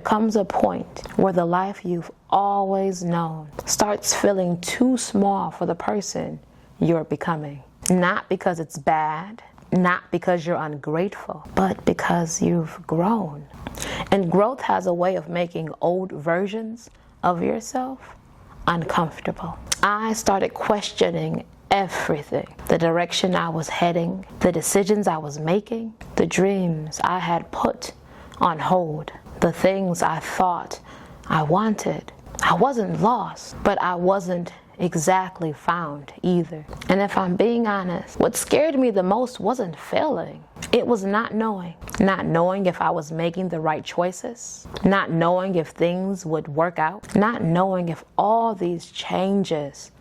there comes a point where the life you've always known starts feeling too small for the person you're becoming. Not because it's bad, not because you're ungrateful, but because you've grown. And growth has a way of making old versions of yourself uncomfortable. I started questioning everything. The direction I was heading, the decisions I was making, the dreams I had put on hold, the things I thought I wanted. I wasn't lost, but I wasn't exactly found either. And if I'm being honest, what scared me the most wasn't failing. It was not knowing. Not knowing if I was making the right choices. Not knowing if things would work out. Not knowing if all these changes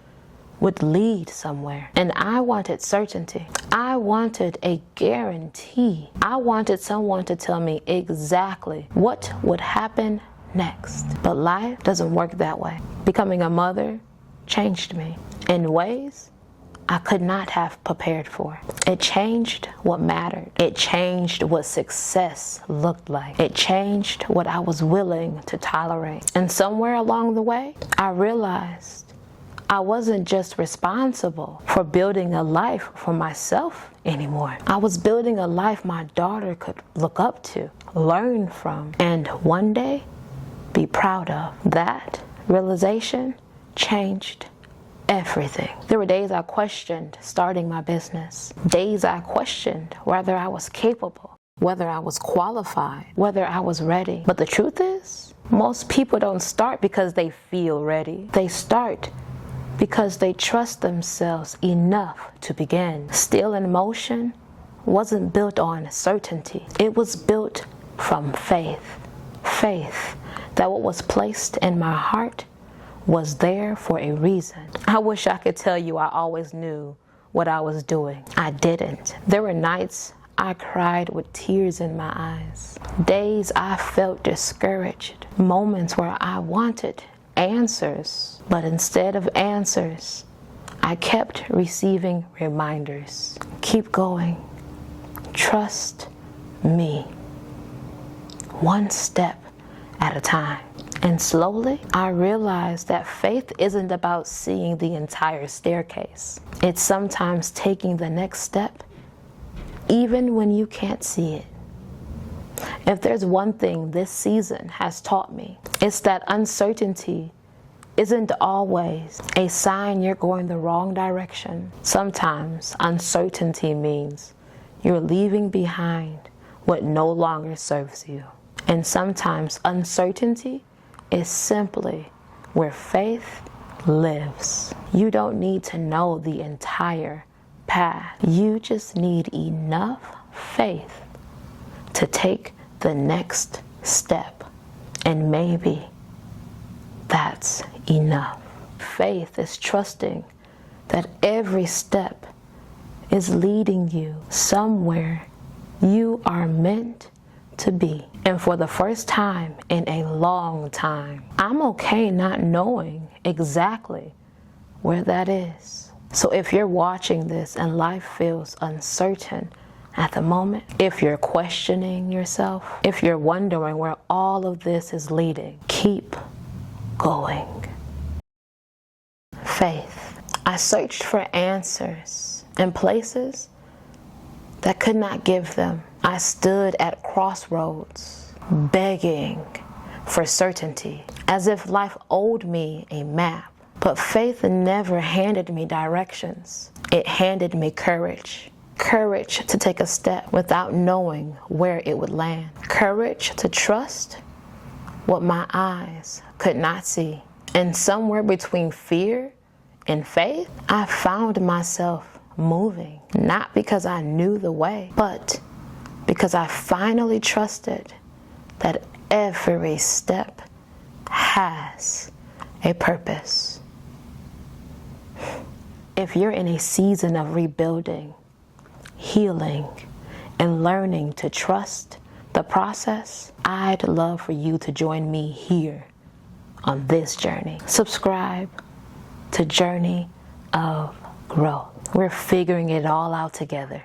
would lead somewhere. And I wanted certainty. I wanted a guarantee. I wanted someone to tell me exactly what would happen next. But life doesn't work that way. Becoming a mother changed me in ways I could not have prepared for. It changed what mattered. It changed what success looked like. It changed what I was willing to tolerate. And somewhere along the way, I realized I wasn't just responsible for building a life for myself anymore. I was building a life my daughter could look up to, learn from, and one day be proud of. That realization changed everything. There were days I questioned starting my business. Days I questioned whether I was capable, whether I was qualified, whether I was ready. But the truth is, most people don't start because they feel ready. They start because they trust themselves enough to begin. Still in Motion wasn't built on certainty. It was built from faith. Faith that what was placed in my heart was there for a reason. I wish I could tell you I always knew what I was doing. I didn't. There were nights I cried with tears in my eyes. Days I felt discouraged. Moments where I wanted answers, but instead of answers, I kept receiving reminders. Keep going. Trust me. One step at a time. And slowly, I realized that faith isn't about seeing the entire staircase. It's sometimes taking the next step, even when you can't see it. If there's one thing this season has taught me, it's that uncertainty isn't always a sign you're going the wrong direction. Sometimes uncertainty means you're leaving behind what no longer serves you. And sometimes uncertainty is simply where faith lives. You don't need to know the entire path. You just need enough faith to take the next step. And maybe that's enough. Faith is trusting that every step is leading you somewhere you are meant to be. And for the first time in a long time, I'm okay not knowing exactly where that is. So if you're watching this and life feels uncertain at the moment, if you're questioning yourself, if you're wondering where all of this is leading, keep going. Faith. I searched for answers in places that could not give them. I stood at crossroads, begging for certainty, as if life owed me a map. But faith never handed me directions. It handed me courage. Courage to take a step without knowing where it would land. Courage to trust what my eyes could not see. And somewhere between fear and faith, I found myself moving. Not because I knew the way, but because I finally trusted that every step has a purpose. If you're in a season of rebuilding, healing, and learning to trust the process, I'd love for you to join me here on this journey. Subscribe to Journey of Growth. We're figuring it all out together.